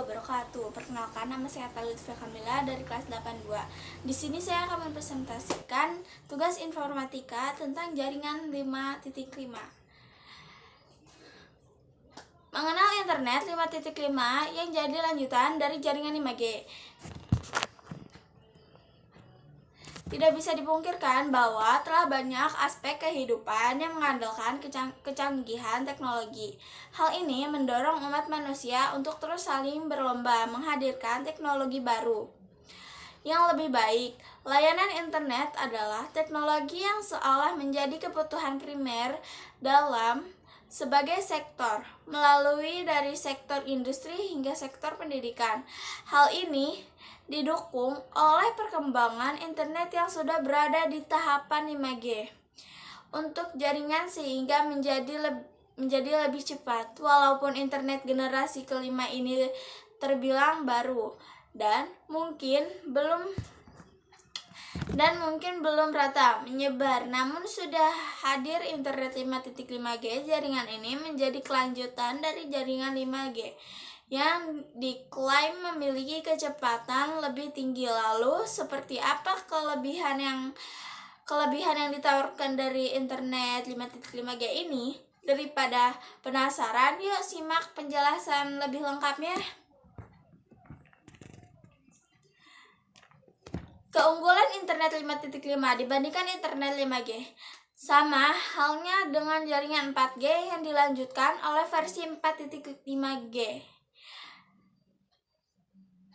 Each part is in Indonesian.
wabarakatuh. Perkenalkan, nama saya Lutfi Kamila dari kelas 82. Di sini saya akan mempresentasikan tugas informatika tentang jaringan 5.5. Mengenal internet 5.5 yang jadi lanjutan dari jaringan 5G. Tidak bisa dipungkirkan bahwa telah banyak aspek kehidupan yang mengandalkan kecanggihan teknologi. Hal ini mendorong umat manusia untuk terus saling berlomba menghadirkan teknologi baru yang lebih baik. Layanan internet adalah teknologi yang seolah menjadi kebutuhan primer dalam sebagai sektor, melalui dari sektor industri hingga sektor pendidikan. Hal ini didukung oleh perkembangan internet yang sudah berada di tahapan 5G untuk jaringan sehingga menjadi lebih cepat. Walaupun internet generasi kelima ini terbilang baru dan mungkin belum rata menyebar, namun sudah hadir internet 5.5G. Jaringan ini menjadi kelanjutan dari jaringan 5G yang diklaim memiliki kecepatan lebih tinggi. Lalu, seperti apa kelebihan yang ditawarkan dari internet 5.5G ini? Daripada penasaran, yuk simak penjelasan lebih lengkapnya. Keunggulan internet 5.5 dibandingkan internet 5G. Sama halnya dengan jaringan 4G yang dilanjutkan oleh versi 4.5G.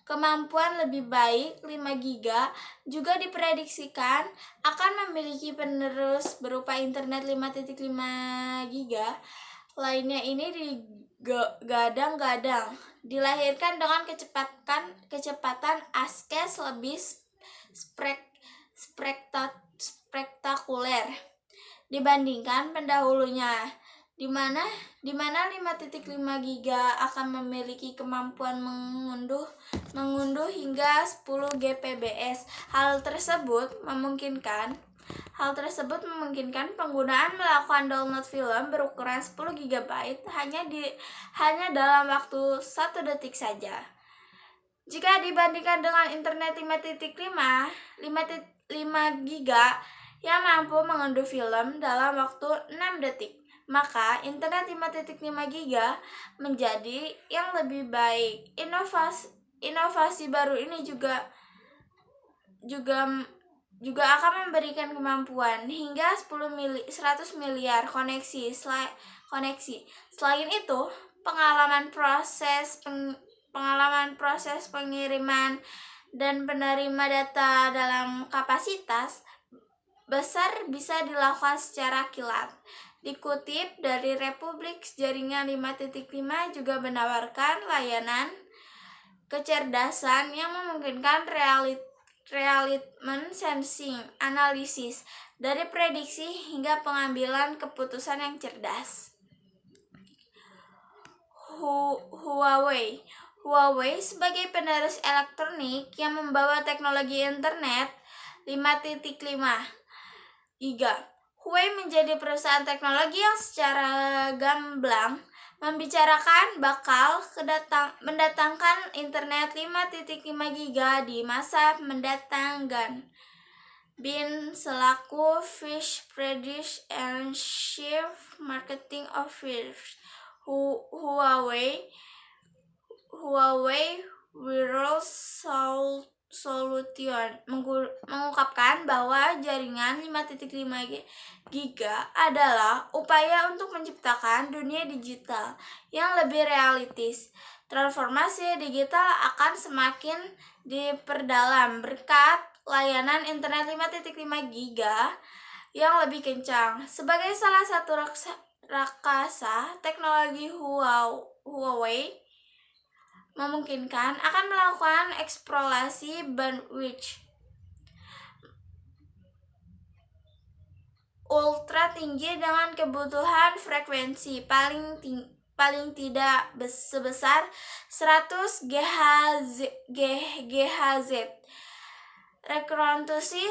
Kemampuan lebih baik 5GB juga diprediksikan akan memiliki penerus berupa internet 5.5GB lainnya. Ini digadang-gadang dilahirkan dengan kecepatan ASCII lebih spektakuler dibandingkan pendahulunya, di mana 5.5GB akan memiliki kemampuan mengunduh hingga 10 Gbps. Hal tersebut memungkinkan penggunaan melakukan download film berukuran 10 GB hanya dalam waktu 1 detik saja. Jika dibandingkan dengan internet 5.5GB yang mampu mengunduh film dalam waktu 6 detik, maka internet 5.5GB menjadi yang lebih baik. Inovasi baru ini juga akan memberikan kemampuan hingga 100 miliar koneksi. Selain itu, pengalaman proses pengiriman dan penerima data dalam kapasitas besar bisa dilakukan secara kilat. Dikutip dari Republik, jaringan 5.5 juga menawarkan layanan kecerdasan yang memungkinkan real-time sensing, analisis dari prediksi hingga pengambilan keputusan yang cerdas. Huawei sebagai penerus elektronik yang membawa teknologi internet 5.5GB. Huawei menjadi perusahaan teknologi yang secara gamblang membicarakan bakal mendatangkan internet 5.5GB di masa mendatang. Bin selaku Vice President and Chief Marketing Officer Huawei Wireless Solution mengungkapkan bahwa jaringan 5.5GB adalah upaya untuk menciptakan dunia digital yang lebih realistis. Transformasi digital akan semakin diperdalam berkat layanan internet 5.5GB yang lebih kencang. Sebagai salah satu raksasa teknologi, Huawei memungkinkan akan melakukan eksplorasi bandwidth ultra tinggi dengan kebutuhan frekuensi paling tidak sebesar 100 GHz. Rekonstruksi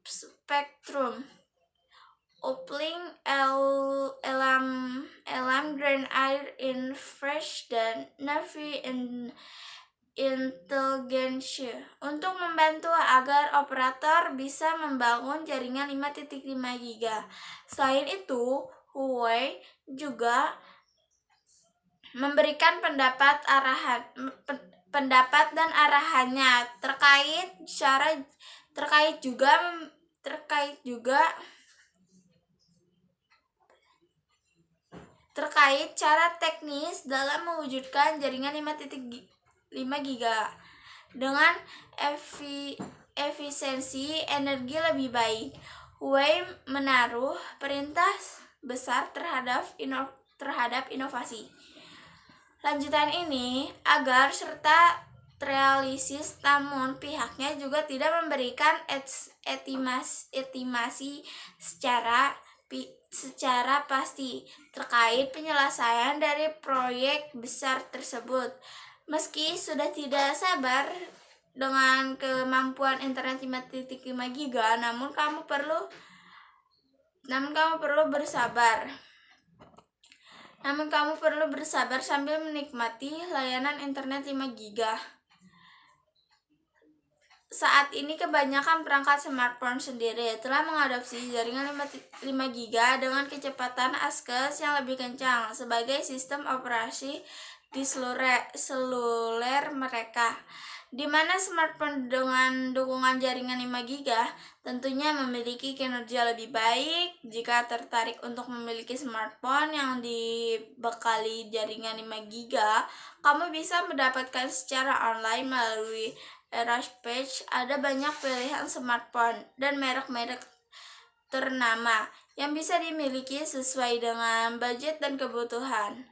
spektrum Uplink, Elam Grand Air in Fresh, dan Navi Intelligence untuk membantu agar operator bisa membangun jaringan 5.5 GHz. Selain itu, Huawei juga memberikan pendapat dan arahannya terkait cara teknis dalam mewujudkan jaringan 5.5 GHz dengan efisiensi energi lebih baik. Huawei menaruh perintah besar terhadap inovasi lanjutan ini agar serta terrealistis, namun pihaknya juga tidak memberikan estimasi secara pasti terkait penyelesaian dari proyek besar tersebut. Meski sudah tidak sabar dengan kemampuan internet 5.5 GHz, namun kamu perlu bersabar sambil menikmati layanan internet 5 GHz. Saat ini kebanyakan perangkat smartphone sendiri telah mengadopsi jaringan 5 GHz dengan kecepatan ASKES yang lebih kencang sebagai sistem operasi di seluler mereka, di mana smartphone dengan dukungan jaringan 5 GHz tentunya memiliki kinerja lebih baik. Jika tertarik untuk memiliki smartphone yang dibekali jaringan 5 GHz, kamu bisa mendapatkan secara online melalui Eraspace. Ada banyak pilihan smartphone dan merek-merek ternama yang bisa dimiliki sesuai dengan budget dan kebutuhan.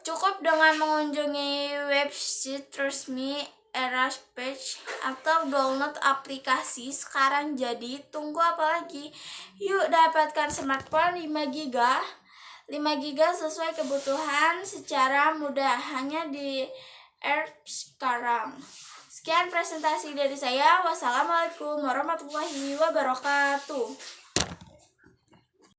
Cukup dengan mengunjungi website resmi Eraspace atau download aplikasi sekarang. Jadi tunggu apa lagi? Yuk dapatkan smartphone 5 GB sesuai kebutuhan secara mudah hanya di Eraspace sekarang. Sekian presentasi dari saya. Wassalamualaikum warahmatullahi wabarakatuh.